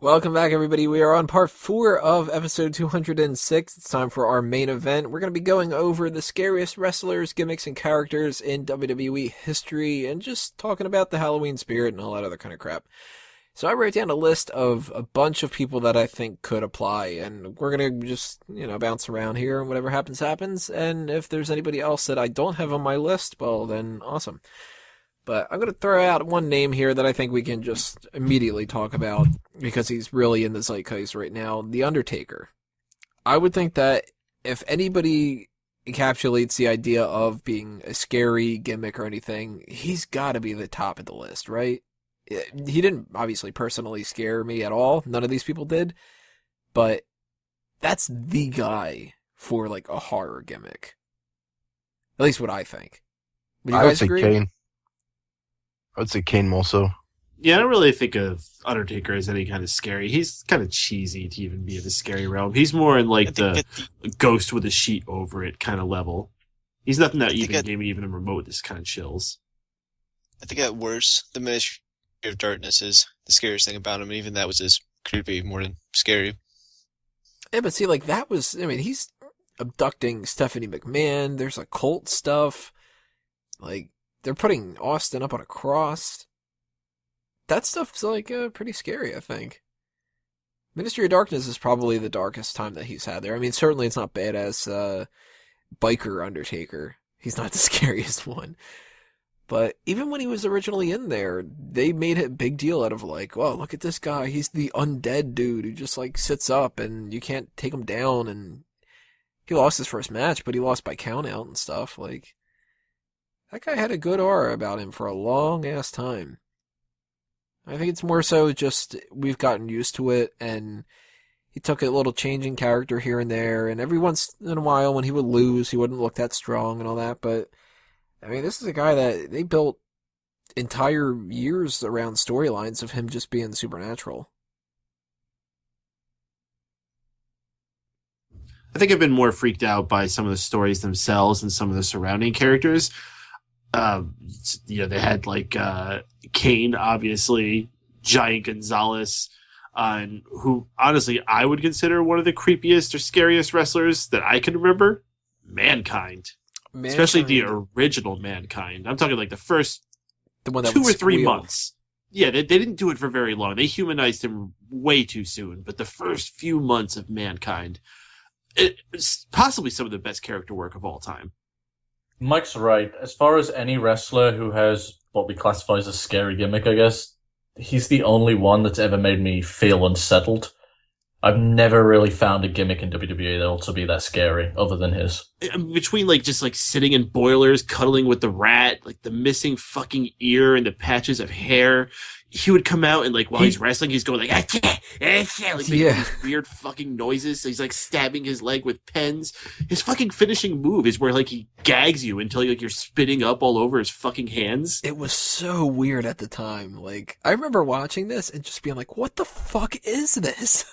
Welcome back, everybody. We are on part 4 of episode 206. It's time for our main event. We're going to be going over the scariest wrestlers, gimmicks, and characters in WWE history, and just talking about the Halloween spirit and all that other kind of crap. So I wrote down a list of a bunch of people that I think could apply, and we're going to just, bounce around here, and whatever happens, happens. And if there's anybody else that I don't have on my list, well, then awesome. But I'm going to throw out one name here that I think we can just immediately talk about because he's really in the zeitgeist right now, The Undertaker. I would think that if anybody encapsulates the idea of being a scary gimmick or anything, he's got to be the top of the list, right? He didn't obviously personally scare me at all. None of these people did. But that's the guy for like a horror gimmick. At least what I think. Would you guys agree? Kane. I would say Kane also. Yeah, I don't really think of Undertaker as any kind of scary. He's kind of cheesy to even be in the scary realm. He's more in like the ghost with a sheet over it kind of level. He's nothing that even gave me even a remote this kind of chills. I think at worst, the Ministry of Darkness is the scariest thing about him. Even that was as creepy more than scary. Yeah, but see, like that was, he's abducting Stephanie McMahon. There's occult stuff. Like, they're putting Austin up on a cross. That stuff's like pretty scary, I think. Ministry of Darkness is probably the darkest time that he's had there. Certainly it's not bad as Biker Undertaker. He's not the scariest one. But even when he was originally in there, they made a big deal out of like, well, look at this guy. He's the undead dude who just like sits up and you can't take him down. And he lost his first match, but he lost by count out and stuff. Like, that guy had a good aura about him for a long-ass time. I think it's more so just we've gotten used to it, and he took a little change in character here and there, and every once in a while when he would lose, he wouldn't look that strong and all that, but, this is a guy that they built entire years around storylines of him just being supernatural. I think I've been more freaked out by some of the stories themselves and some of the surrounding characters. They had like Kane, obviously, Giant Gonzalez, who honestly I would consider one of the creepiest or scariest wrestlers that I can remember. Mankind. Especially the original Mankind. I'm talking like the first the one that 2 or 3 months. Yeah, they didn't do it for very long. They humanized him way too soon. But the first few months of Mankind, it's possibly some of the best character work of all time. Mike's right. As far as any wrestler who has what we classify as a scary gimmick, I guess, he's the only one that's ever made me feel unsettled. I've never really found a gimmick in WWE that'll to be that scary, other than his. Between just sitting in boilers, cuddling with the rat, like the missing fucking ear and the patches of hair, he would come out and while he's wrestling, he's going making these weird fucking noises. So he's stabbing his leg with pens. His fucking finishing move is where he gags you until you're spitting up all over his fucking hands. It was so weird at the time. I remember watching this and just being like, what the fuck is this?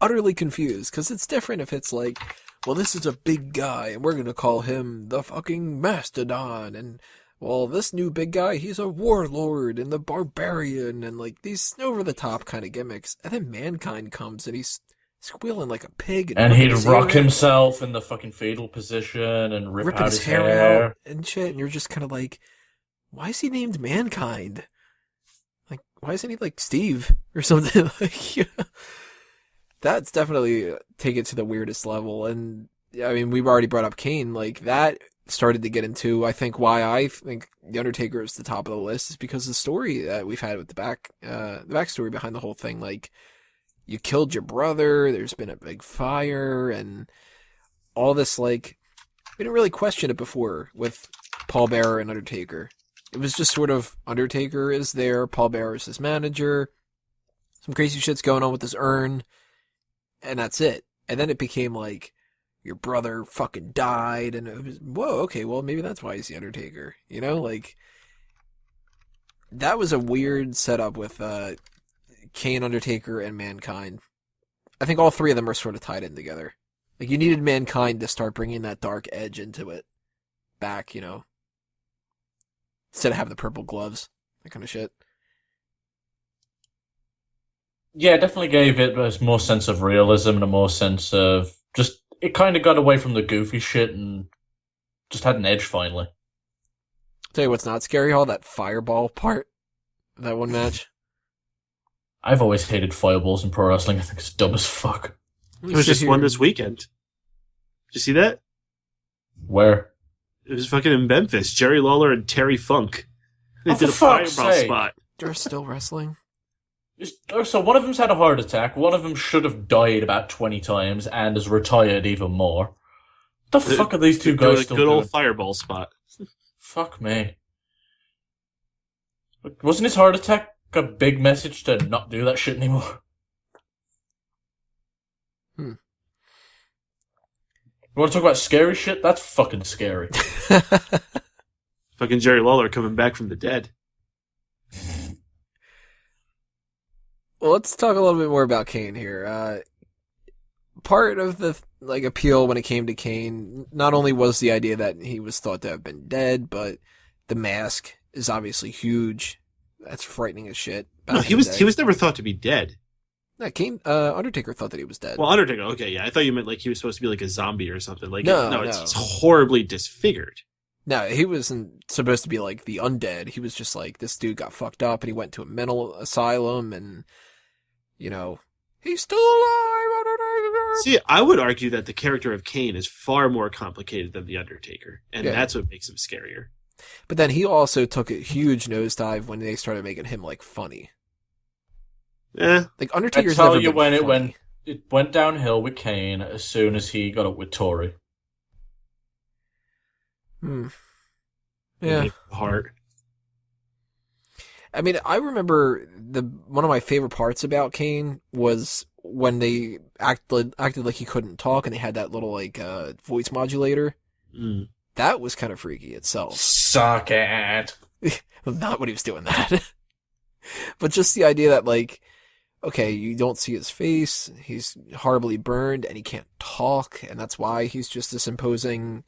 Utterly confused, because it's different if it's well, this is a big guy, and we're gonna call him the fucking Mastodon, and, well, this new big guy, he's a warlord, and the Barbarian, and, these over-the-top kind of gimmicks, and then Mankind comes, and he's squealing like a pig, and he'd rock himself in the fucking fetal position, and rip out his hair out and shit, and you're just kind of why is he named Mankind? Why isn't he Steve or something? That's definitely take it to the weirdest level. And we've already brought up Kane. That started to get into, I think, why I think The Undertaker is the top of the list is because of the story that we've had with the backstory behind the whole thing. You killed your brother, there's been a big fire, and all this, we didn't really question it before with Paul Bearer and Undertaker. It was just sort of, Undertaker is there, Paul Bearer is his manager, some crazy shit's going on with his urn, and that's it. And then it became your brother fucking died, and it was, whoa, okay, well, maybe that's why he's the Undertaker. That was a weird setup with Kane, Undertaker, and Mankind. I think all three of them are sort of tied in together. You needed Mankind to start bringing that dark edge into it back, Instead of having the purple gloves, that kind of shit. Yeah, it definitely gave it a more sense of realism and a more sense of just. It kind of got away from the goofy shit and just had an edge finally. Tell you what's not scary, all that fireball part. That one match. I've always hated fireballs in pro wrestling. I think it's dumb as fuck. It was just one this weekend. Did you see that? Where? It was fucking in Memphis. Jerry Lawler and Terry Funk. They did a fuck's fireball sake. spot. They're still wrestling. So one of them's had a heart attack, one of them should have died about 20 times and has retired even more. What the fuck are these two Doing guys a still good doing? old fireball spot. Fuck me. Wasn't his heart attack a big message to not do that shit anymore? You want to talk about scary shit? That's fucking scary. Fucking Jerry Lawler coming back from the dead. Well, let's talk a little bit more about Kane here. Part of the appeal when it came to Kane, not only was the idea that he was thought to have been dead, but the mask is obviously huge. That's frightening as shit. No, he was never thought to be dead. No, Kane, Undertaker thought that he was dead. Well, Undertaker, okay, yeah. I thought you meant like he was supposed to be like a zombie or something. Like No. It's horribly disfigured. No, he wasn't supposed to be like the undead. He was just like, this dude got fucked up and he went to a mental asylum and, you know, he's still alive, Undertaker! See, I would argue that the character of Kane is far more complicated than the Undertaker, and Yeah. that's what makes him scarier. But then he also took a huge nosedive when they started making him like funny. Eh, Like I Undertaker's tell never you been when funny. it went downhill with Kane as soon as he got up with Tori. Yeah. Heart. I mean, I remember one of my favorite parts about Kane was when they acted like he couldn't talk and they had that little voice modulator. Mm. That was kind of freaky itself. Suck it. Not when he was doing that. But just the idea that okay, you don't see his face, he's horribly burned and he can't talk, and that's why he's just this imposing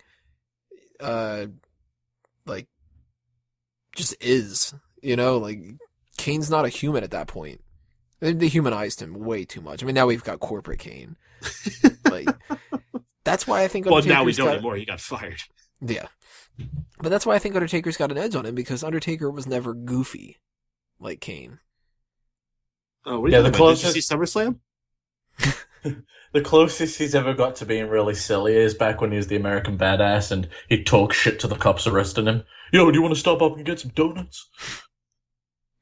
just is, Kane's not a human at that point. They dehumanized him way too much. I mean, now we've got corporate Kane. That's why I think Well, Undertaker's now we don't anymore. He got fired. Yeah. But that's why I think Undertaker's got an edge on him, because Undertaker was never goofy like Kane. Oh, what are you Yeah, talking about? Did you see SummerSlam? The closest he's ever got to being really silly is back when he was the American Badass and he'd talk shit to the cops arresting him. Yo, do you want to stop up and get some donuts?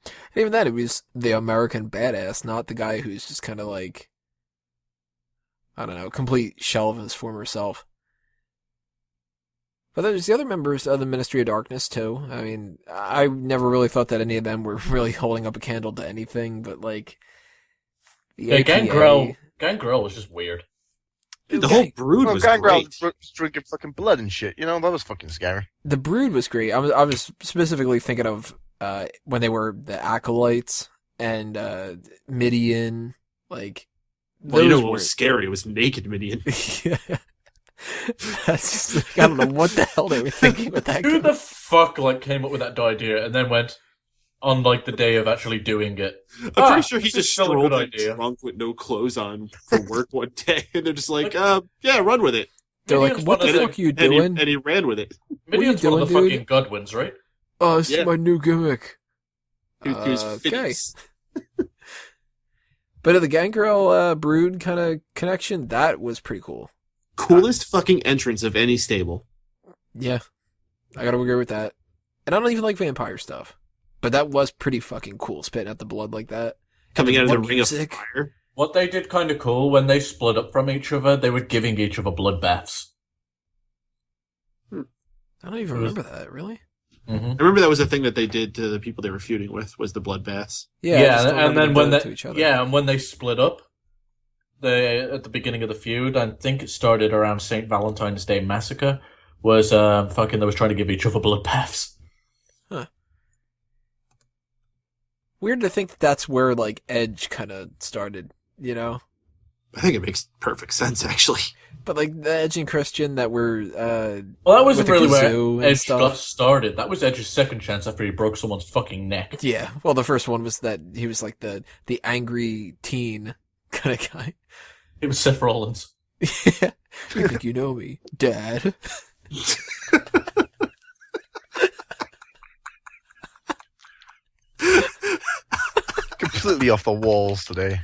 And even then, it was the American Badass, not the guy who's just kind of I don't know, complete shell of his former self. But there's the other members of the Ministry of Darkness, too. I mean, I never really thought that any of them were really holding up a candle to anything, but, the Yeah, APA... Gangrel was just weird. Dude, the whole brood was Gangrel great. was drinking fucking blood and shit. That was fucking scary. The Brood was great. I was specifically thinking of when they were the Acolytes and Midian, Well, you know those what was scary? It was naked Midian. Yeah. That's just, I don't know what the hell they were thinking with that. Who the fuck came up with that idea and then went on the day of actually doing it? I'm pretty sure he this just is still a strolled good in idea. drunk with no clothes on for work one day, and they're just yeah, run with it. They're like, Midian's what the one of fuck are you And doing? he ran with it. Midian's What are you one of the doing, fucking Godwins, right? Oh, this Yeah. is my new gimmick. He was Okay. fitties. But the Gangrel Brood kind of connection, that was pretty cool. Coolest fucking entrance of any stable. Yeah, I gotta agree with that. And I don't even like vampire stuff, but that was pretty fucking cool, spitting out the blood like that. Coming And out of the what ring music. of fire. What they did kind of cool, when they split up from each other, they were giving each other bloodbaths. I don't even remember that, really. Mm-hmm. I remember that was a thing that they did to the people they were feuding with, was the bloodbaths. Yeah, I just don't and remember then them when doing they it to each other. and when they split up, at the beginning of the feud, I think it started around St. Valentine's Day Massacre, was they was trying to give each other bloodbaths. Weird to think that that's where Edge kind of started, I think it makes perfect sense, actually. But like the Edge and Christian that were Well, that wasn't with the really kazoo where and Edge stuff. got started. That was Edge's second chance after he broke someone's fucking neck. Yeah, well, the first one was that he was like the angry teen kind of guy. It was Seth Rollins. Yeah, you think you know me, Dad? Completely off the walls today.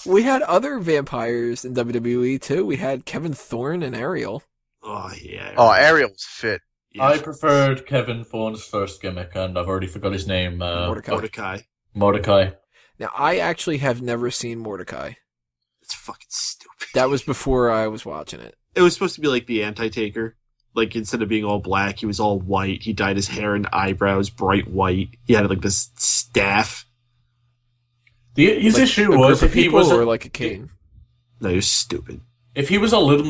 We had other vampires in WWE too. We had Kevin Thorn and Ariel. Oh, yeah. Oh, Ariel's fit. Yeah. I preferred Kevin Thorne's first gimmick, and I've already forgot his name. Mordecai. Mordecai. Now, I actually have never seen Mordecai. It's fucking stupid. That was before I was watching it. It was supposed to be like the Undertaker. Like, instead of being all black, he was all white. He dyed his hair and eyebrows bright white. He had, like, this staff. His Like issue a was group if of he people was or like a Kane. No, he was stupid. if he was a little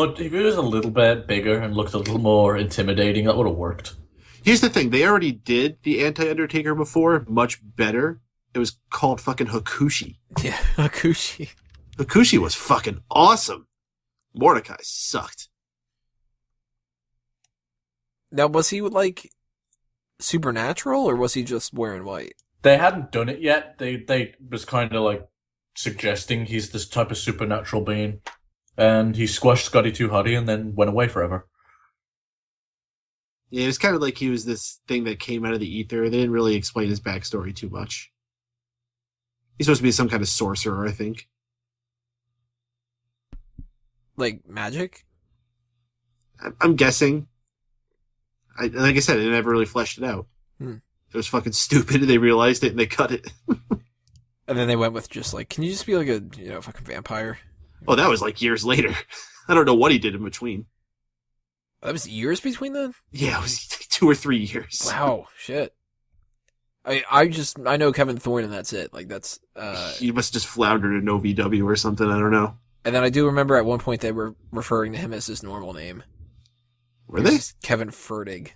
bit bigger and looked a little more intimidating, that would have worked. Here's the thing. They already did the Anti-Undertaker before, much better. It was called fucking Hakushi. Yeah, Hakushi. Hakushi was fucking awesome. Mordecai sucked. Now, was he like supernatural or was he just wearing white? They hadn't done it yet. They was kind of like suggesting he's this type of supernatural being, and he squashed Scotty Too Hottie and then went away forever. Yeah, it was kind of like he was this thing that came out of the ether. They didn't really explain his backstory too much. He's supposed to be some kind of sorcerer, I think. Like magic? I'm guessing. Like I said, they never really fleshed it out. It was fucking stupid, and they realized it, and they cut it. And then they went with just like, can you just be like a, fucking vampire? Oh, that was like years later. I don't know what he did in between. That was years between then? Yeah, it was 2 or 3 years. Wow, shit. I know Kevin Thorne and that's it. Like that's He must have just floundered in OVW or something, I don't know. and then I do remember at one point they were referring to him as his normal name. Were they? Kevin Fertig.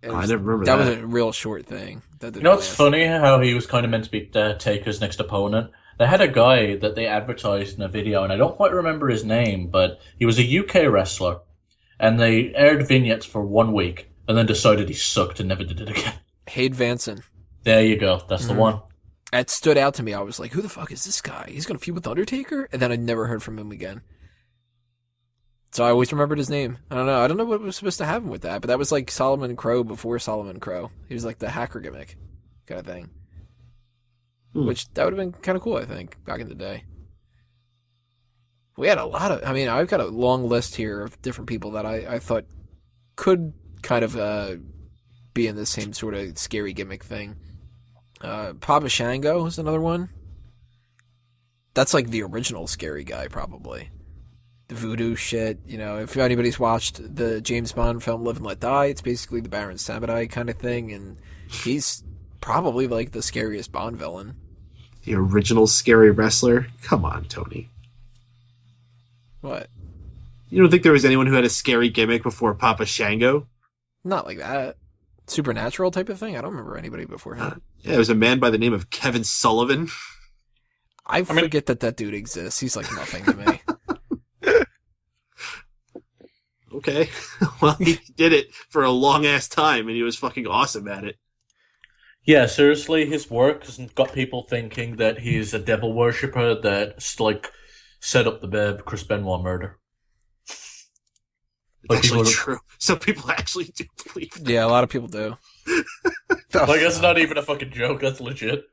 Oh, I never remember that. That was a real short thing. That You know, it's funny how he was kind of meant to be Taker's next opponent. They had a guy that they advertised in a video, and I don't quite remember his name, but he was a UK wrestler, and they aired vignettes for 1 week, and then decided he sucked and never did it again. Hade Vanson. There you go. That's the one. It stood out to me. I was like, who the fuck is this guy? He's going to feud with Undertaker? And then I never heard from him again. So I always remembered his name. I don't know what was supposed to happen with that, but that was like Solomon Crow before Solomon Crow. He was like the hacker gimmick kind of thing. Which, that would have been kind of cool, I think, back in the day. We had a lot of... I've got a long list here of different people that I thought could kind of be in the same sort of scary gimmick thing. Papa Shango is another one. That's like the original scary guy, probably. The voodoo shit, if anybody's watched the James Bond film Live and Let Die, it's basically the Baron Samedi kind of thing, and he's probably like the scariest Bond villain. The original scary wrestler? Come on, Tony. What? You don't think there was anyone who had a scary gimmick before Papa Shango? Not like that. Supernatural type of thing? I don't remember anybody before him. Yeah, it was a man by the name of Kevin Sullivan. I forget that dude exists. He's like nothing to me. Okay. Well, he did it for a long-ass time, and he was fucking awesome at it. Yeah, seriously, his work has got people thinking that he's a devil worshipper that, like, set up the Chris Benoit murder. It's actually true. Some people actually do believe that. Yeah, a lot of people do. Like, that's not even a fucking joke, that's legit.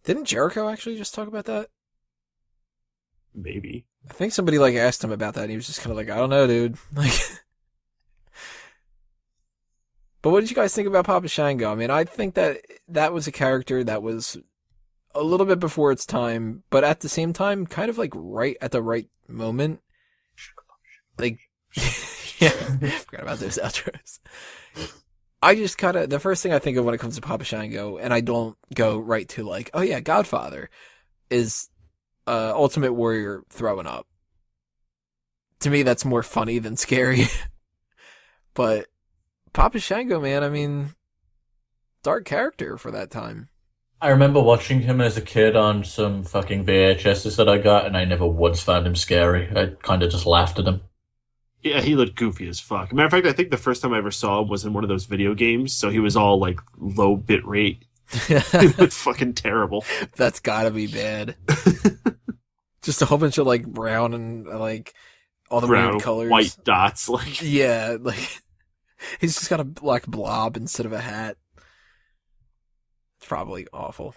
Didn't Jericho actually just talk about that? Maybe. I think somebody like asked him about that, and he was just kind of like, I don't know, dude. Like, but what did you guys think about Papa Shango? I think that was a character that was a little bit before its time, but at the same time, kind of like right at the right moment. Like, yeah, I forgot about those outros. I just the first thing I think of when it comes to Papa Shango, and I don't go right to like, oh yeah, Godfather, is Ultimate Warrior throwing up. To me, that's more funny than scary. But Papa Shango, man, dark character for that time. I remember watching him as a kid on some fucking VHSs that I got, and I never once found him scary. I kind of just laughed at him. Yeah, he looked goofy as fuck. Matter of fact, I think the first time I ever saw him was in one of those video games, so he was all like low bit rate. He looked fucking terrible. That's gotta be bad. Just a whole bunch of like brown and like all the Brown, weird colors. white dots, like Yeah, like he's just got a black blob instead of a hat. It's probably awful.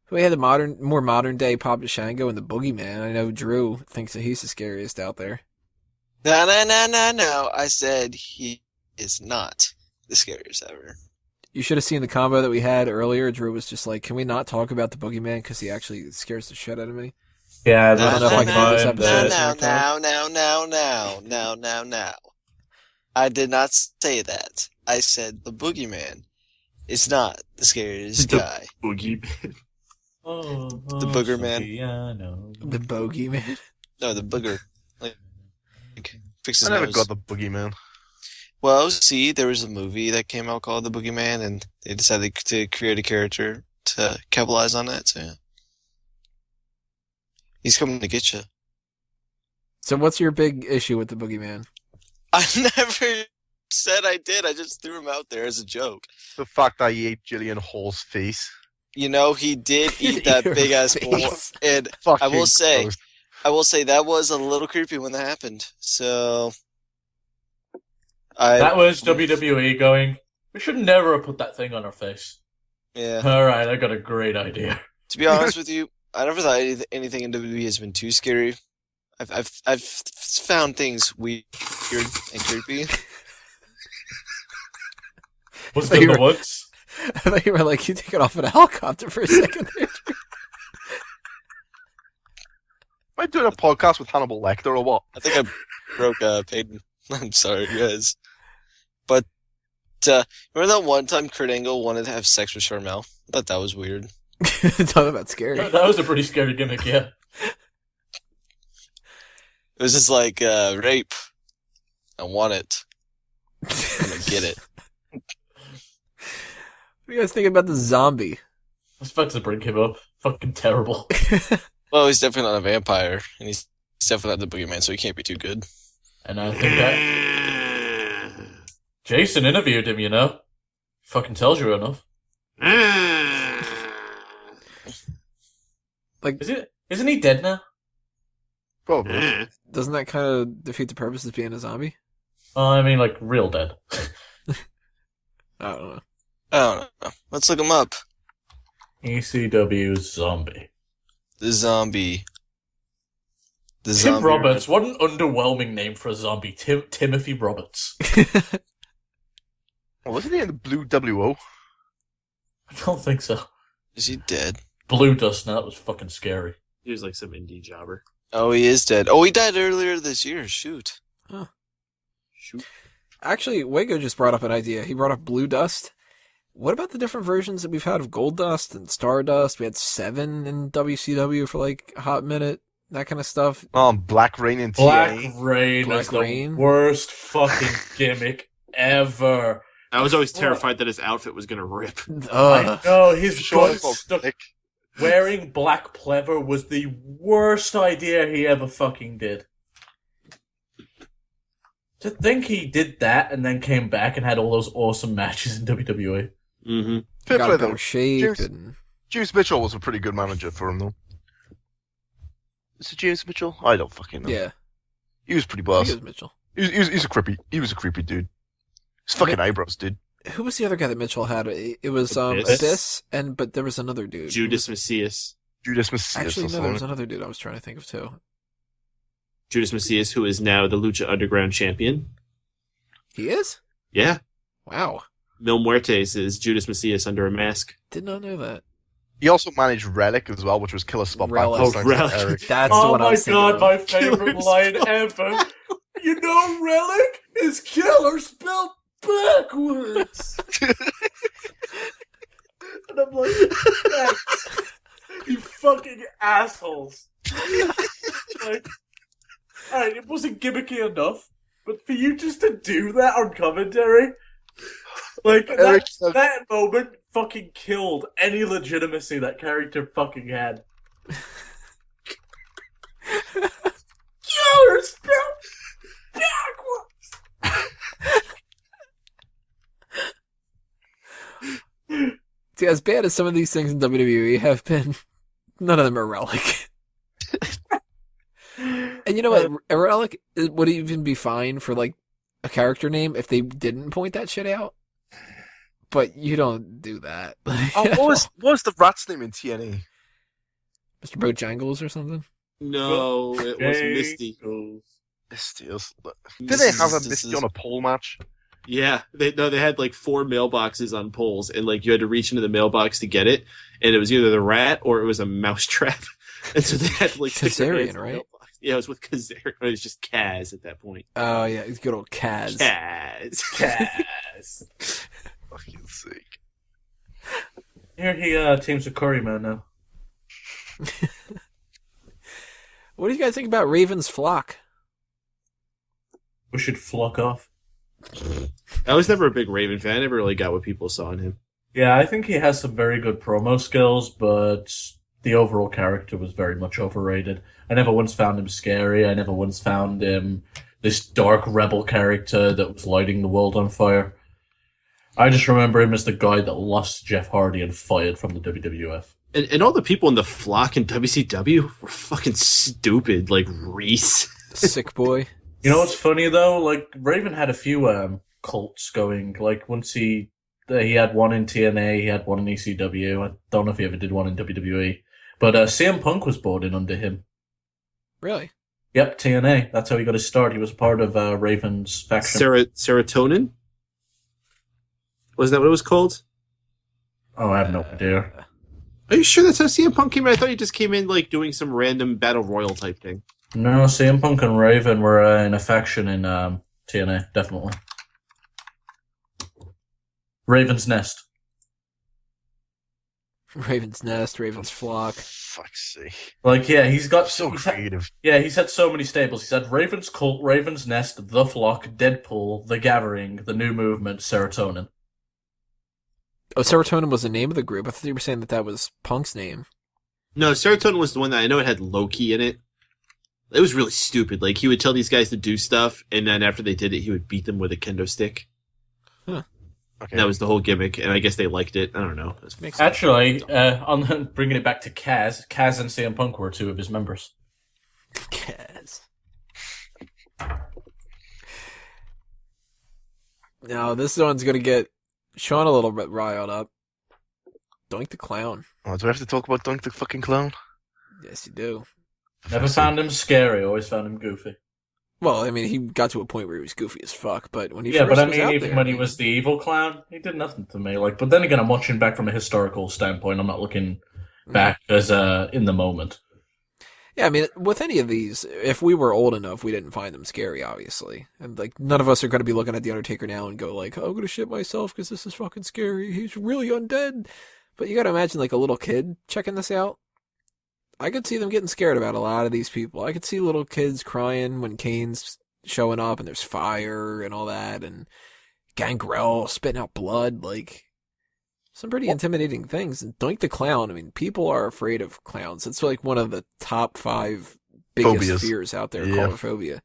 We had the more modern day Papa Shango and the Boogeyman. I know Drew thinks that he's the scariest out there. No. I said he is not the scariest ever. You should have seen the combo that we had earlier. Drew was just like, "Can we not talk about the Boogeyman because he actually scares the shit out of me?" Yeah, I don't know if I can do this episode. Now. I did not say that. I said the Boogeyman is not the scariest guy. Boogeyman. The Booger Man. The Boogeyman. No, the booger. Like fix his I never nose. got the boogeyman. Well, see, there was a movie that came out called The Boogeyman, and they decided to create a character to capitalize on that. So, yeah. He's coming to get you. So what's your big issue with the Boogeyman? I never said I did. I just threw him out there as a joke. The fact that he ate Gillian Hall's face. You know, he did eat that Your big ass face. bowl, and Fucking I will say, gross. that was a little creepy when that happened. So, That was WWE going, we should never have put that thing on our face. yeah. Alright, I got a great idea. To be honest with you, I never thought anything in WWE has been too scary. I've found things weird and creepy. Was They it the were- woods? I thought you were like, you take it off in a helicopter for a second there. Am I doing a podcast with Hannibal Lecter or what? I think I broke Peyton. I'm sorry, guys. But remember that one time Kurt Angle wanted to have sex with Charmel? I thought that was weird. Talk about scary. That was a pretty scary gimmick, yeah. It was just like rape. I want it. I'm gonna get it. What do you guys think about the zombie? I was about to bring him up. Fucking terrible. Well, he's definitely not a vampire, and he's definitely not the Boogeyman, so he can't be too good. And I think that Jason interviewed him, you know? Fucking tells you enough. Like, Isn't he dead now? Probably. doesn't that kind of defeat the purpose of being a zombie? Oh, I mean, like, real dead. I don't know. I don't know. Let's look him up. ECW zombie. The zombie. The Tim zombie. Roberts. What an underwhelming name for a zombie. Timothy Roberts. Oh, wasn't he in the Blue WO? I don't think so. Is he dead? Blue Dust. Now that was fucking scary. He was like some indie jobber. Oh, he is dead. Oh, he died earlier this year. Shoot. Shoot. Actually, Wago just brought up an idea. He brought up Blue Dust. What about the different versions that we've had of Goldust and Stardust? We had 7 in WCW for like a hot minute. That kind of stuff. Black Rain and Black TA. Rain Black is the Rain? worst fucking gimmick ever. I was always terrified that his outfit was gonna rip. I know, his Sure, butt stuck. Wearing black pleather was the worst idea he ever fucking did. To think he did that and then came back and had all those awesome matches in WWE. Mm-hmm. Fair got play, a better though. shape. James- And... James Mitchell was a pretty good manager for him, though. Is it James Mitchell? I don't fucking know. Yeah, He was pretty I boss. think it was Mitchell. He was a creepy dude. His fucking eyebrows, dude. Who was the other guy that Mitchell had? It was Abyss. Abyss, but there was another dude. Judas Mesias. Judas Mesias. Actually, or no, there was something. another dude I was trying to think of too. Judas Mesias, who is now the Lucha Underground champion. He is? Yeah. Wow. Mil Muertes is Judas Mesias under a mask. Did not know that. He also managed Rellik as well, which was Killer Spot Relic. by Oh, Rellik. Eric. That's the Oh one I my was thinking god, of. my favorite Killer line spell. ever. You know Rellik is killer spelled backwards. And I'm like, thanks. You fucking assholes. Like, alright, it wasn't gimmicky enough, but for you just to do that on commentary, Like, Eric, that moment fucking killed any legitimacy that character fucking had. You're spelled backwards! See, as bad as some of these things in WWE have been, none of them are Rellik. And you know what? A Rellik would even be fine for, like, a character name if they didn't point that shit out. But you don't do that. Oh, what was the rat's name in TNA? Mr. Bojangles or something? No, it was Misty. Misty. Did they have a Misty on a pole match? Yeah, they had like 4 mailboxes on poles, and like you had to reach into the mailbox to get it, and it was either the rat or it was a mousetrap, and so they had to like stick their hands in the right? mailbox. Yeah, it was with Kizarny. It was just Kaz at that point. Oh yeah, it's good old Kaz. Kaz. Fucking sick. Here he teams with Curryman now. What do you guys think about Raven's flock? We should flock off. I was never a big Raven fan. I never really got what people saw in him. Yeah, I think he has some very good promo skills, but the overall character was very much overrated. I never once found him scary. I never once found him this dark rebel character that was lighting the world on fire. I just remember him as the guy that lost Jeff Hardy and fired from the WWF. And all the people in the flock in WCW were fucking stupid, like Reese. Sick boy. You know what's funny though? Like Raven had a few cults going. Like once he had one in TNA, he had one in ECW. I don't know if he ever did one in WWE. But CM Punk was brought in under him. Really? Yep, TNA. That's how he got his start. He was part of Raven's faction. Serotonin? Was that what it was called? Oh, I have no idea. Are you sure that's how CM Punk came in? I thought he just came in like doing some random battle royal type thing. No, CM Punk and Raven were in a faction in TNA, definitely. Raven's Nest. Raven's Nest, Raven's Flock. Fuck's sake. Like, yeah, he's got... So he's creative. he's had so many stables. He's had Raven's Cult, Raven's Nest, The Flock, Deadpool, The Gathering, The New Movement, Serotonin. Oh, Serotonin was the name of the group. I thought you were saying that was Punk's name. No, Serotonin was the one that I know it had Loki in it. It was really stupid. Like, he would tell these guys to do stuff, and then after they did it, he would beat them with a kendo stick. Huh. Okay. And that was the whole gimmick, and I guess they liked it. I don't know. Makes sense. Actually, on bringing it back to Kaz and CM Punk were two of his members. Kaz. Now, this one's going to get Sean a little bit riled up. Doink the Clown. Oh, do we have to talk about Doink the fucking Clown? Yes, you do. Never found him scary, always found him goofy. Well, I mean, he got to a point where he was goofy as fuck, but when he Yeah, first but I was mean, out even there, when he was the evil clown, he did nothing to me. Like, but then again, I'm watching back from a historical standpoint. I'm not looking back as in the moment. Yeah, I mean, with any of these, if we were old enough, we didn't find them scary, obviously. And, like, none of us are going to be looking at The Undertaker now and go, like, oh, I'm going to shit myself because this is fucking scary. He's really undead. But you got to imagine, like, a little kid checking this out. I could see them getting scared about a lot of these people. I could see little kids crying when Kane's showing up and there's fire and all that, and Gangrel spitting out blood, like some pretty intimidating things. And Doink the Clown, I mean, people are afraid of clowns. It's like one of the top 5 biggest Phobias. fears out there, Yeah. colorophobia.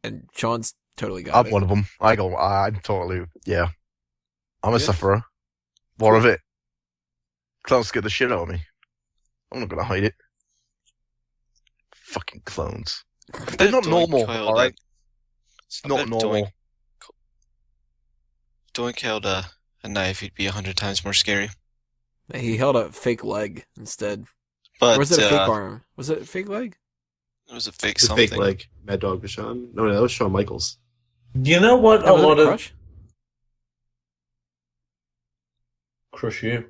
And Sean's totally got I'm it. one of them. I'm totally, yeah. I'm a Yeah. sufferer. What of it? Clowns scare the shit out of me. I'm not gonna hide it. Fucking clones. They're not normal, alright? It's not normal. Doink held a knife, he'd be 100 times more scary. He held a fake leg instead. But Or was it a fake arm? Was it a fake leg? it was a fake The something. fake leg. Mad Dog Vachon? No, that was Shawn Michaels. You know what? Oh, A was it lot of Crush? crush you.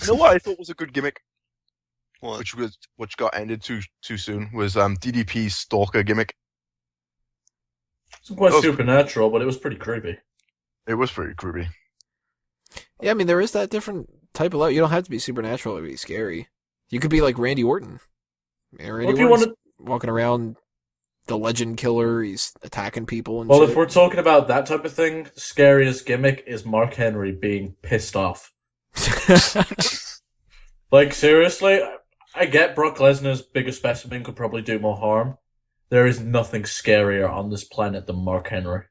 You know what I thought was a good gimmick, What? which got ended too soon, was DDP's stalker gimmick. It's quite Oh. supernatural, but it was pretty creepy. It was pretty creepy. Yeah, I mean, there is that different type of level. You don't have to be supernatural to be scary. You could be like Randy Orton. And Randy Well, if you Orton's wanted- walking around the legend killer. He's attacking people and Well, shit. if we're talking about that type of thing, the scariest gimmick is Mark Henry being pissed off. Like, seriously, I get Brock Lesnar's bigger specimen could probably do more harm. There is nothing scarier on this planet than Mark Henry.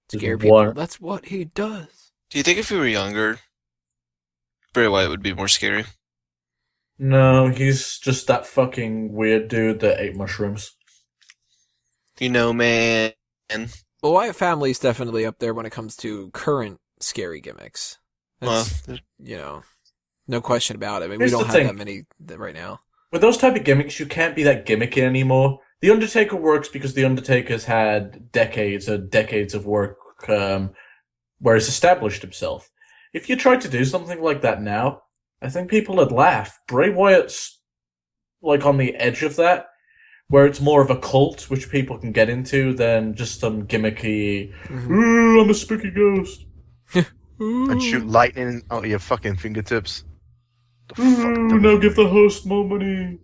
Scare people. That's what he does. Do you think if we were younger, Bray Wyatt would be more scary? No, he's just that fucking weird dude that ate mushrooms. You know, man. Well, Wyatt Family is definitely up there when it comes to current scary gimmicks. That's, no question about it. I mean, we don't have that many right now. With those type of gimmicks, you can't be that gimmicky anymore. The Undertaker works because the Undertaker's had decades and decades of work where he's established himself. If you tried to do something like that now, I think people would laugh. Bray Wyatt's like on the edge of that, where it's more of a cult which people can get into than just some gimmicky, ooh, I'm a spooky ghost. And shoot lightning out of your fucking fingertips. Ooh, now give the host more money.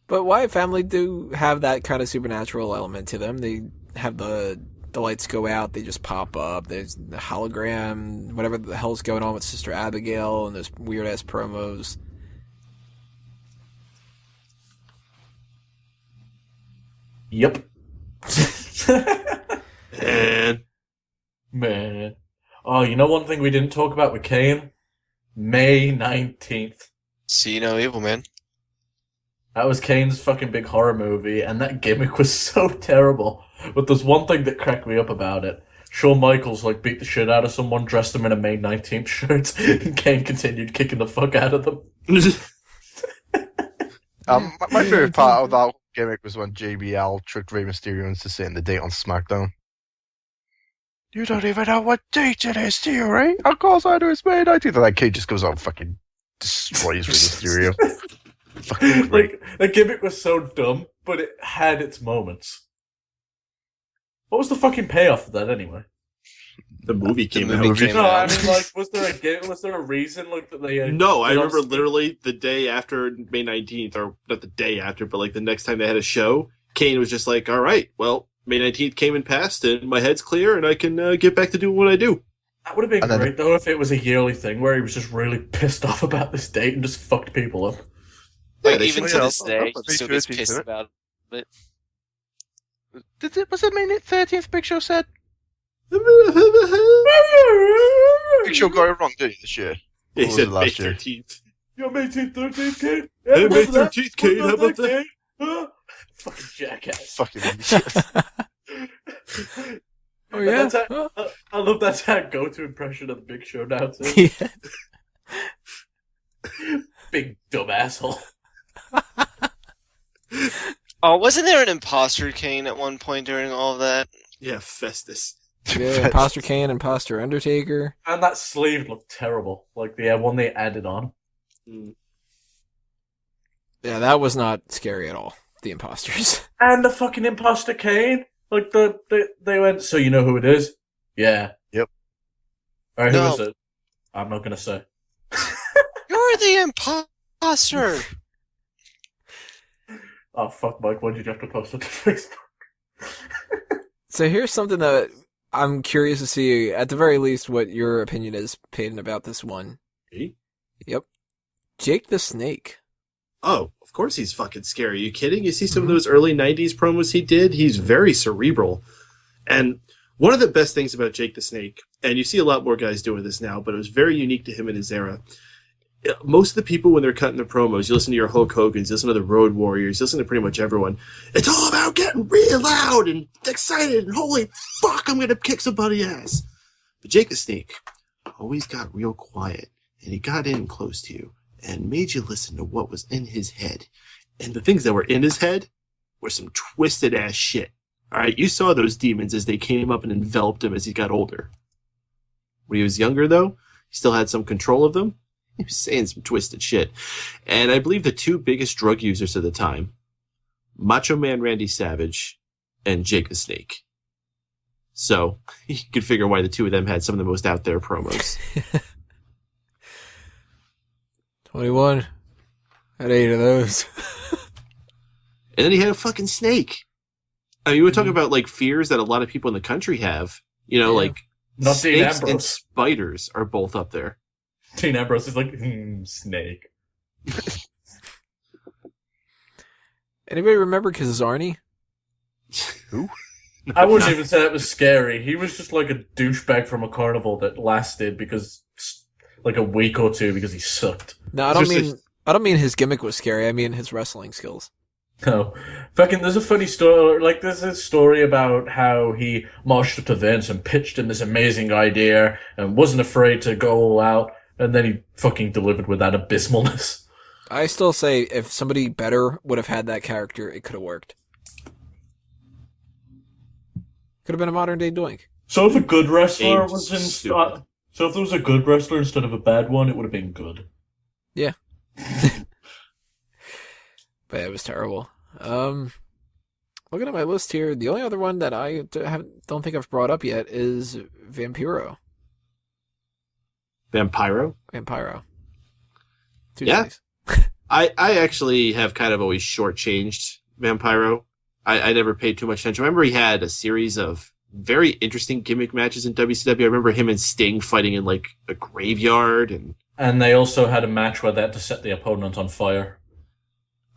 But Wyatt Family do have that kind of supernatural element to them. They have the lights go out, they just pop up. There's the hologram, whatever the hell's going on with Sister Abigail, and those weird-ass promos. Yep. Man. Oh, you know one thing we didn't talk about with Kane? May 19th. See no evil, man. That was Kane's fucking big horror movie, and that gimmick was so terrible. But there's one thing that cracked me up about it. Shawn Michaels beat the shit out of someone, dressed them in a May 19th shirt, and Kane continued kicking the fuck out of them. My favorite part of that gimmick was when JBL tricked Rey Mysterio into saying the date on SmackDown. You don't even know what date it is, do you, Ray? Of course I do, it's May 19th. And that kid just goes out and fucking destroys Rey Mysterio. Fucking great. The gimmick was so dumb, but it had its moments. What was the fucking payoff of that anyway? The movie came out. No, I mean, was there a reason that they? No, I remember literally the day after May 19th, or not the day after, but the next time they had a show, Kane was just like, "All right, well, May 19th came and passed, and my head's clear, and I can get back to doing what I do." That would have been great though if it was a yearly thing where he was just really pissed off about this date and just fucked people up. Even to this day, he still gets pissed about it. Was it May 13th Big Show said? Big Show got it wrong, didn't he, this year? He said May last year? 13th. Yo, May 13th, Kane? Hey, May 13th, Kane, how about that? Fucking jackass. Fucking idiot. Oh, yeah? I love that's our go-to impression of the Big Show now, too. Yeah. Big dumb asshole. Oh, wasn't there an imposter Kane at one point during all of that? Yeah, Festus. Yeah, Imposter Kane, Imposter Undertaker. And that sleeve looked terrible. Like the one they added on. Yeah, that was not scary at all. The imposters. And the fucking imposter Kane. Like they went, so you know who it is? Yeah. Yep. Alright, who is it? I'm not gonna say. You're the imposter! Oh fuck, Mike, why did you have to post it to Facebook? So here's something that I'm curious to see, at the very least, what your opinion is, Peyton, about this one. Me? Yep. Jake the Snake. Oh, of course he's fucking scary. Are you kidding? You see some of those early 90s promos he did? He's very cerebral. And one of the best things about Jake the Snake, and you see a lot more guys doing this now, but it was very unique to him in his era. Most of the people, when they're cutting the promos, you listen to your Hulk Hogan's, you listen to the Road Warriors, you listen to pretty much everyone. It's all about getting real loud and excited and holy fuck, I'm going to kick somebody's ass. But Jake the Snake always got real quiet, and he got in close to you and made you listen to what was in his head. And the things that were in his head were some twisted ass shit. Alright, you saw those demons as they came up and enveloped him as he got older. When he was younger, though, he still had some control of them. He was saying some twisted shit. And I believe the two biggest drug users at the time, Macho Man Randy Savage and Jake the Snake. So, you could figure why the two of them had some of the most out there promos. 21. Had 8 of those. And then he had a fucking snake. I mean, you were talking about like fears that a lot of people in the country have. You know, like Not Dean snakes and Ambrose. spiders are both up there. Dean Ambrose is like, snake. Anybody remember Kizarny? Who? I wouldn't even say that was scary. He was just like a douchebag from a carnival that lasted because like a week or two because he sucked. No, I don't mean his gimmick was scary. I mean his wrestling skills. No. Fucking, there's a funny story, like, there's a story about how he marched up to Vince and pitched him this amazing idea and wasn't afraid to go all out, and then he fucking delivered with that abysmalness. I still say if somebody better would have had that character, it could have worked. Could have been a modern day Doink. So if a good wrestler Game's was in, stupid. so if there was a good wrestler instead of a bad one, it would have been good. Yeah. But it was terrible. Looking at my list here, the only other one that I don't think I've brought up yet is Vampiro. Vampiro? Vampiro. Two Yeah. things. I actually have kind of always shortchanged Vampiro. I never paid too much attention. I remember he had a series of very interesting gimmick matches in WCW. I remember him and Sting fighting in like a graveyard, And they also had a match where they had to set the opponent on fire.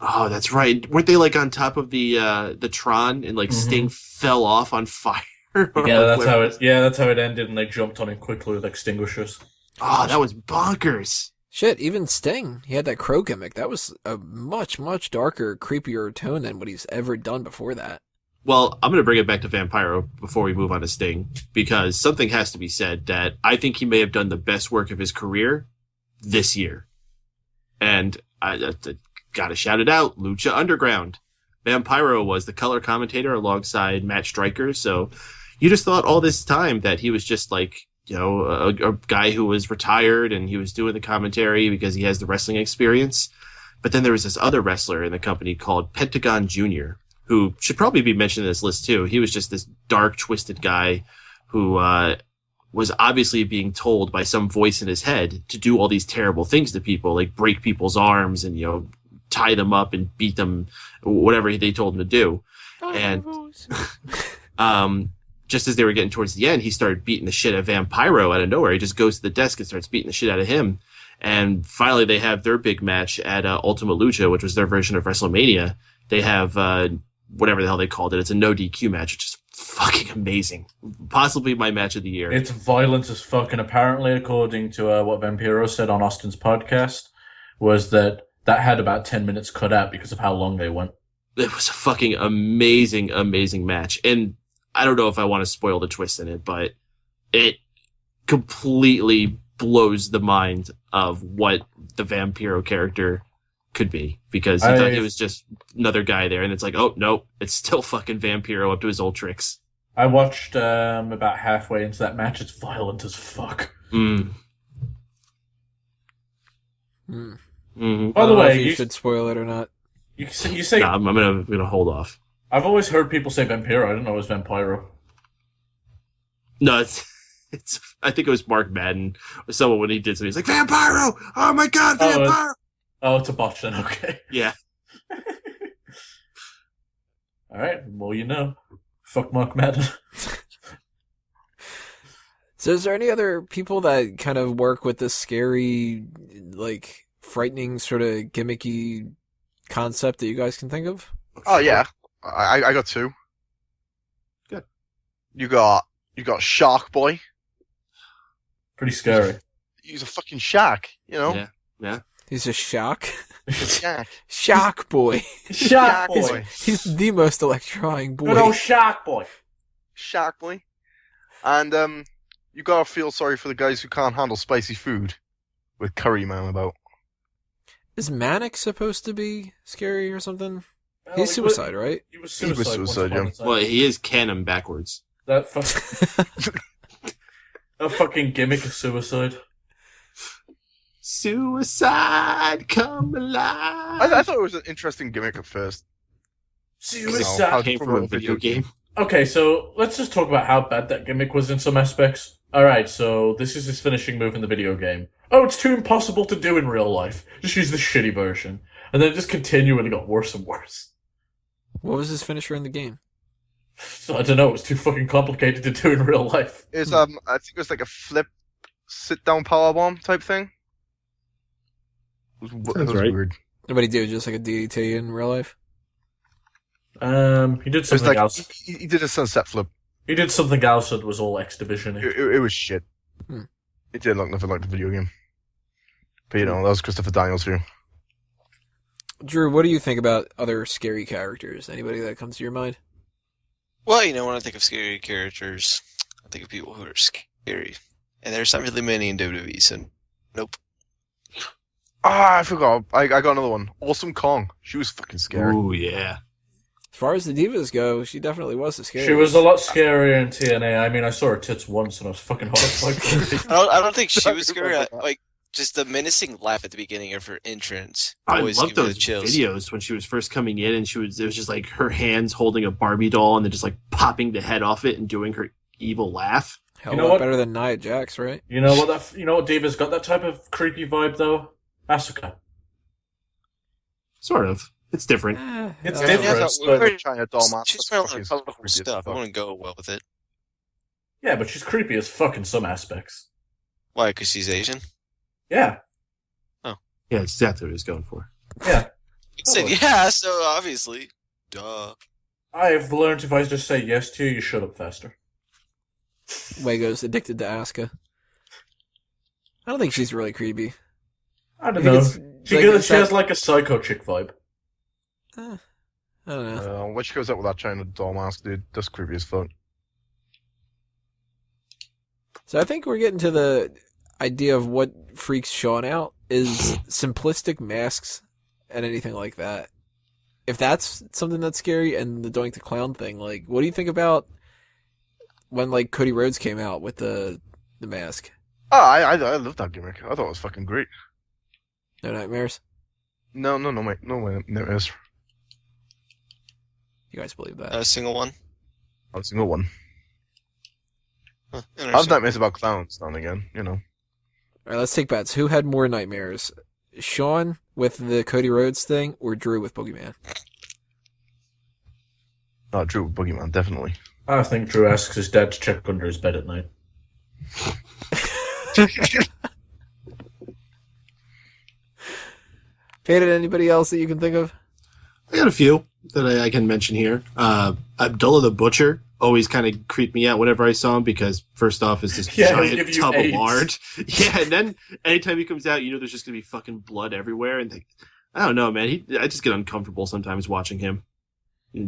oh, that's right. Weren't they like on top of the Tron and like Sting fell off on fire? Yeah, that's how it ended, and they jumped on him quickly with extinguishers. Oh, that was bonkers. Shit, even Sting, he had that crow gimmick. That was a much, much darker, creepier tone than what he's ever done before that. Well, I'm going to bring it back to Vampiro before we move on to Sting, because something has to be said that I think he may have done the best work of his career this year. And I got to shout it out, Lucha Underground. Vampiro was the color commentator alongside Matt Stryker, so you just thought all this time that he was just like, you know, a guy who was retired and he was doing the commentary because he has the wrestling experience. But then there was this other wrestler in the company called Pentagon Jr., who should probably be mentioned in this list too. He was just this dark, twisted guy who was obviously being told by some voice in his head to do all these terrible things to people, like break people's arms and, you know, tie them up and beat them, whatever they told him to do. And just as they were getting towards the end, he started beating the shit out of Vampiro out of nowhere. He just goes to the desk and starts beating the shit out of him. And finally, they have their big match at Ultima Lucha, which was their version of WrestleMania. They have whatever the hell they called it. It's a no DQ match. It's just fucking amazing. Possibly my match of the year. It's violent as fuck, and apparently, according to what Vampiro said on Austin's podcast, was that had about 10 minutes cut out because of how long they went. It was a fucking amazing, amazing match. And I don't know if I want to spoil the twist in it, but it completely blows the mind of what the Vampiro character could be, because he thought he was just another guy there, and it's like, oh, nope, it's still fucking Vampiro up to his old tricks. I watched about halfway into that match. It's violent as fuck. By the way, you should spoil it or not. You say Nah, I'm gonna hold off. I've always heard people say Vampiro. I didn't know it was Vampiro. No, it's. I think it was Mark Madden or someone when he did something. He's like, Vampiro! Oh my god, Vampiro! Oh, it's a botch then. Okay. Yeah. All right. Well, you know, fuck Mark Madden. So is there any other people that kind of work with this scary, like, frightening sort of gimmicky concept that you guys can think of? Oh yeah, I got two. Good. You got Shark Boy. Pretty scary. He's a fucking shark, you know. Yeah. He's a shock. Shark. Shock boy. Shark Boy. Boy. He's the most electrifying boy. Good old Shark Boy. Shark Boy. And you gotta feel sorry for the guys who can't handle spicy food, with Curry Man about. Is Manic supposed to be scary or something? Well, He's suicide, right? He was He was suicide. once suicide, upon a yeah. time. Well, he is canon backwards. That a fucking gimmick of suicide. Suicide, come alive. I thought it was an interesting gimmick at first. Suicide. how- Came from a video game. Okay, so let's just talk about how bad that gimmick was in some aspects. Alright, so this is his finishing move in the video game. oh, it's too impossible to do in real life. Just use the shitty version. And then it just continually got worse and worse. What was his finisher in the game? So I don't know, it was too fucking complicated to do in real life. It's I think it was like a flip, sit down powerbomb type thing. It was right. weird. Nobody do just like a DDT in real life. He did something else. He did a sunset flip. He did something else that was all X Division. It was shit. It didn't look nothing like the video game. But that was Christopher Daniels here. Drew, what do you think about other scary characters? Anybody that comes to your mind? Well, when I think of scary characters, I think of people who are scary. And there's not really many in WWE, so nope. Ah, I forgot. I got another one. Awesome Kong. She was fucking scary. Ooh, yeah. As far as the divas go, she definitely was the scariest. She was a lot scarier in TNA. I mean, I saw her tits once and I was fucking horrified. I don't think she was scary. Just the menacing laugh at the beginning of her entrance. I Always loved give me the those chills. videos when she was first coming in, and it was just like her hands holding a Barbie doll, and then just like popping the head off it and doing her evil laugh. Hell, lot better than Nia Jax, right? You know what Diva's got that type of creepy vibe though? Asuka. Sort of. It's different. It's Yeah, different. that's but- the China doll mask. She's wearing a lot of colorful stuff. I wouldn't go well with it. Yeah, but she's creepy as fuck in some aspects. Why? Because she's Asian? Yeah. Yeah, it's exactly what he was going for. Yeah. You said yeah, so obviously. Duh. I've learned if I just say yes to you, you shut up faster. Wago's addicted to Asuka. I don't think she's really creepy. I don't I think know. it's She like- has like a psycho chick vibe. I don't know. When she goes out with that China doll mask, dude, that's creepy as fuck. So I think we're getting to the idea of what freaks Sean out is simplistic masks and anything like that. If that's something that's scary, and the Doink the Clown thing, like, what do you think about when like Cody Rhodes came out with the mask? Oh, I love that gimmick. I thought it was fucking great. No nightmares? No, mate. No, it is. You guys believe that? A single one? Not a single one. Huh, I have interesting. nightmares about clowns now and again, All right, let's take bets. Who had more nightmares? Sean with the Cody Rhodes thing, or Drew with Boogeyman? No, Drew Boogeyman, definitely. I think Drew asks his dad to check under his bed at night. Painted anybody else that you can think of? I got a few that I can mention here. Abdullah the Butcher always kind of creeped me out whenever I saw him because, first off, is this Yeah, he'll give giant you tub of AIDS. lard. Yeah, and then anytime he comes out, there's just going to be fucking blood everywhere. And I don't know, man. I just get uncomfortable sometimes watching him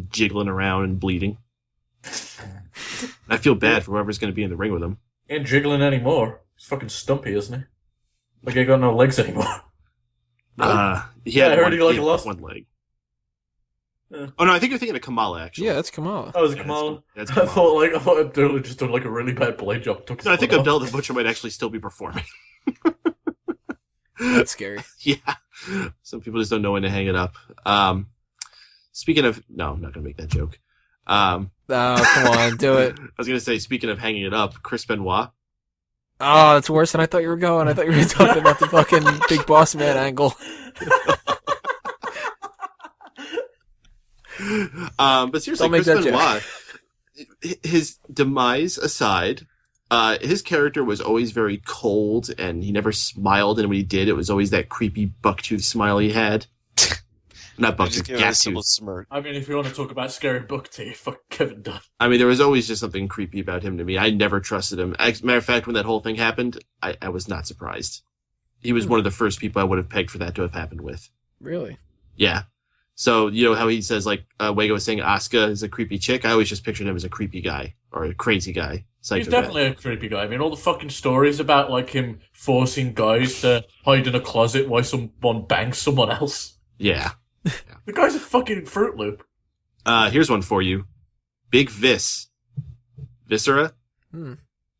jiggling around and bleeding. I feel bad for whoever's going to be in the ring with him. He ain't jiggling anymore. He's fucking stumpy, isn't he? Like he ain't got no legs anymore. He had I heard he lost one leg. Yeah. Oh no, I think you're thinking of Kamala actually. Yeah, that's Kamala. Oh, was it Yeah, Kamala? that's I Kamala. thought Abdullah just done like a really bad blade job. Took his No, I think foot off. Abdullah the Butcher might actually still be performing. That's scary. Yeah. Some people just don't know when to hang it up. Speaking of... No, I'm not going to make that joke. Oh, come on, do it. I was going to say, speaking of hanging it up, Chris Benoit. Oh, that's worse than I thought you were going. I thought you were talking about the fucking Big Boss Man angle. But seriously, Don't make Chris that Benoit, his demise aside, his character was always very cold, and he never smiled, and when he did, it was always that creepy bucktooth smile he had. Not I just bucktooth, give it a simple gattooth. smirk. I mean, if you want to talk about scary book tea, fuck Kevin Dunn. I mean, there was always just something creepy about him to me. I never trusted him. As a matter of fact, when that whole thing happened, I was not surprised. He was one of the first people I would have pegged for that to have happened with. Really? Yeah. So, you know how he says, like, Wago was saying Asuka is a creepy chick? I always just pictured him as a creepy guy. Or a crazy guy. He's Psychopath. definitely a creepy guy. I mean, all the fucking stories about like him forcing guys to hide in a closet while someone bangs someone else. Yeah. The guy's a fucking Fruit Loop. Here's one for you. Big Vis. Viscera?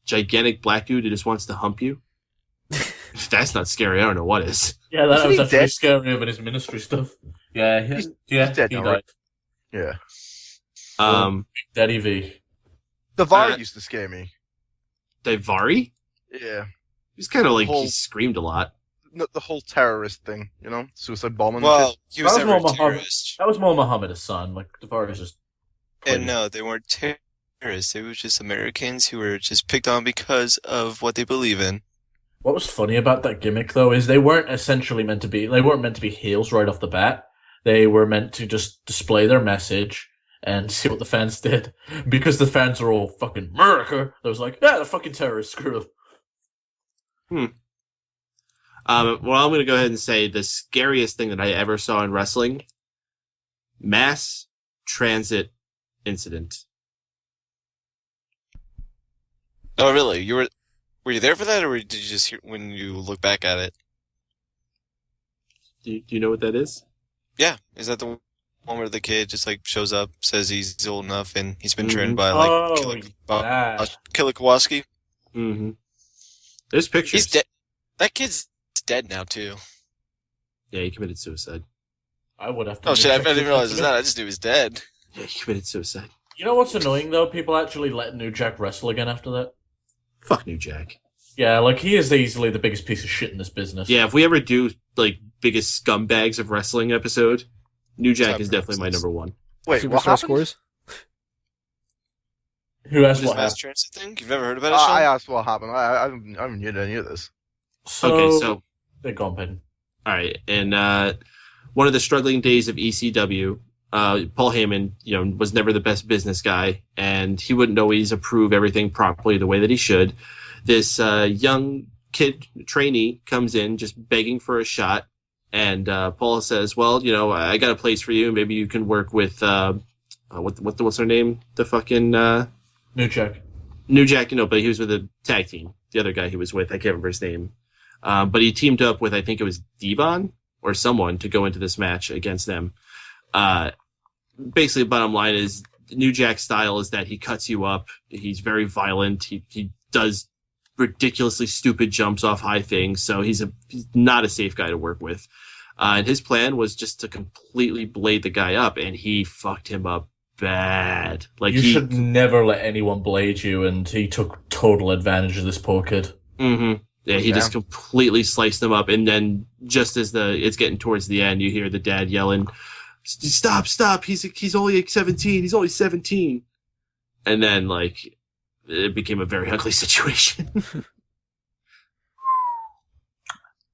Gigantic black dude who just wants to hump you? If that's not scary, I don't know what is. Yeah, that Isn't was he actually dead? scarier than his ministry stuff. Yeah, He's he dead now, died. right? Yeah. Daddy V. The Vari used to scare me. Daivari? Yeah. He's kind of like Whole- he screamed a lot. The whole terrorist thing, suicide bombing. and Well, shit. he was That was never a more Muhammad. terrorist. That was more Muhammad Hassan. Like Tavares just. And no, they weren't terrorists. They were just Americans who were just picked on because of what they believe in. What was funny about that gimmick though is they weren't meant to be heels right off the bat. They were meant to just display their message and see what the fans did. Because the fans are all fucking America, they was like, yeah, the fucking terrorists, screw them. Well, I'm going to go ahead and say the scariest thing that I ever saw in wrestling: mass transit incident. Oh, really? Were you there for that, or did you just hear when you look back at it? Do you know what that is? Yeah, is that the one where the kid just like shows up, says he's old enough, and he's been trained by Killer Kowalski? Mm-hmm. There's pictures. He's dead. That kid's dead now too. Yeah, he committed suicide. I would have to. Oh shit! I didn't realize it was that. I just knew he was dead. Yeah, he committed suicide. You know what's annoying though? People actually let New Jack wrestle again after that. Fuck New Jack. Yeah, like he is easily the biggest piece of shit in this business. Yeah, if we ever do like biggest scumbags of wrestling episode, New Jack is definitely my number one. Wait, what Superstar happened? scores? Who asked What is what mass happened? transit thing? You've never heard about it, I Sean? asked what happened. I haven't heard any of this. Okay, so they're gone, Peyton. all right, and one of the struggling days of ECW, Paul Heyman, was never the best business guy, and he wouldn't always approve everything properly the way that he should. This young kid trainee comes in just begging for a shot, and Paul says, "Well, I got a place for you. Maybe you can work with what's her name? The fucking New Jack. New Jack, but he was with a tag team. The other guy he was with, I can't remember his name, but he teamed up with, I think it was Devon or someone, to go into this match against them. Basically, the bottom line is New Jack's style is that he cuts you up. He's very violent. He does ridiculously stupid jumps off high things. So he's not a safe guy to work with. And his plan was just to completely blade the guy up, and he fucked him up bad. Like, you should never let anyone blade you, and he took total advantage of this poor kid. Mm-hmm. Yeah, he just completely sliced him up, and then just as it's getting towards the end, you hear the dad yelling, "Stop! He's only 17. He's only 17." And then it became a very ugly situation.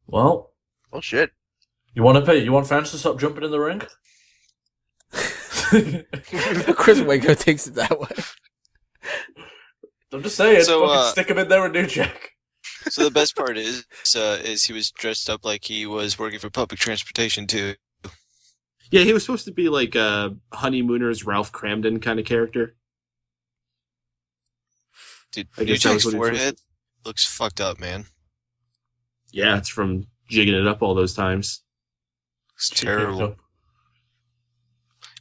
Well, Oh shit! you want fans to stop jumping in the ring? Chris Waco takes it that way. I'm just saying, So, fucking stick him in there with New Jack. So the best part is he was dressed up like he was working for public transportation too. Yeah, he was supposed to be like a Honeymooners Ralph Cramden kind of character. Dude, I New guess that was Jack's what he was forehead looks fucked up, man. Yeah, it's from jigging it up all those times. It's terrible. What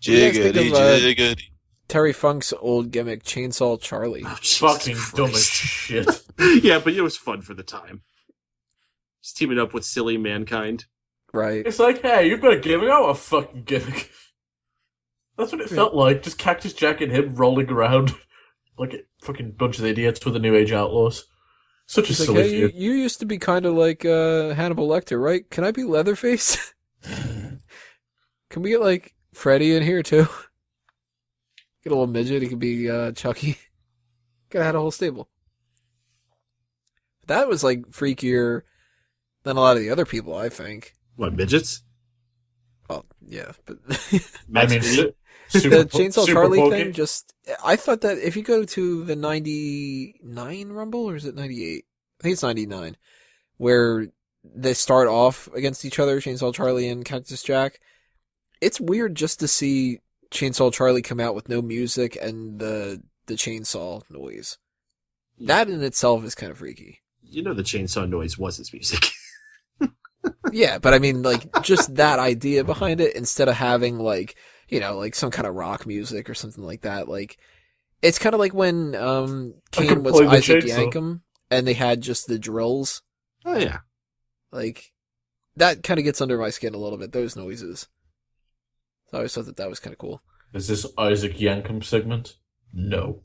do you guys think Jiggity, of, jiggity. Terry Funk's old gimmick, Chainsaw Charlie. Oh, Jesus Fucking Christ. dumb as shit. Yeah, but it was fun for the time. Just teaming up with silly Mankind. Right. It's like, hey, you've got a gimmick. I want a fucking gimmick. That's what it felt like. Just Cactus Jack and him rolling around like a fucking bunch of idiots with the New Age Outlaws. Such a He's like, silly hey, feud. you used to be kind of like Hannibal Lecter, right? Can I be Leatherface? Can we get Freddy in here too? Get a little midget. He could be Chucky. Could have had a whole stable. That was freakier than a lot of the other people, I think. What, midgets? Well, yeah, but I mean, the Chainsaw Charlie thing. I thought that if you go to the '99 Rumble, or is it '98? I think it's '99, where they start off against each other, Chainsaw Charlie and Cactus Jack. It's weird just to see Chainsaw Charlie come out with no music and the chainsaw noise. That in itself is kind of freaky. The chainsaw noise was his music. Yeah, but I mean, just that idea behind it, instead of having some kind of rock music or something like that. It's kind of like when Kane was Isaac Yankem and they had just the drills. Oh yeah. That kind of gets under my skin a little bit, those noises. So I always thought that was kind of cool. Is this Isaac Yankem segment? No.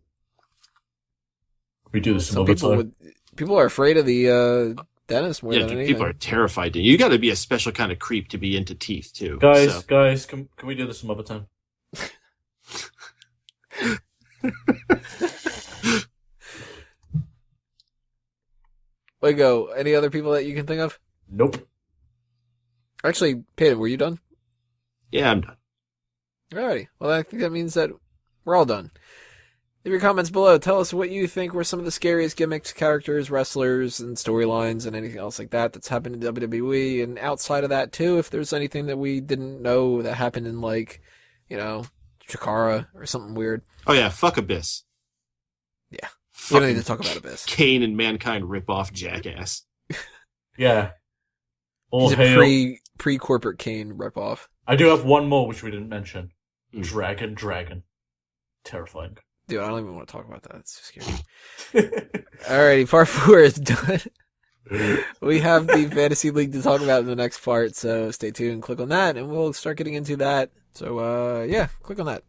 We do this some Some other people time. would People are afraid of the dentist more Yeah, than dude, anything. people are terrified. You got to be a special kind of creep to be into teeth too. Guys, so. can we do this some other time? Lego, any other people that you can think of? Nope. Actually, Peyton, were you done? Yeah, I'm done. Alrighty. Well, I think that means that we're all done. Leave your comments below. Tell us what you think were some of the scariest gimmicks, characters, wrestlers, and storylines, and anything else like that that's happened in WWE. And outside of that, too, if there's anything that we didn't know that happened in, like, Chikara or something weird. Oh yeah, fuck Abyss. Yeah. Fucking We don't need to talk about Abyss. Kane and Mankind rip-off jackass. Yeah. All He's a hail. pre-corporate Kane ripoff. I do have one more which we didn't mention. Mm. Dragon. Terrifying. Dude, I don't even want to talk about that. It's too scary. Alrighty, part 4 is done. We have the Fantasy League to talk about in the next part, so stay tuned. Click on that, and we'll start getting into that. So, yeah, click on that.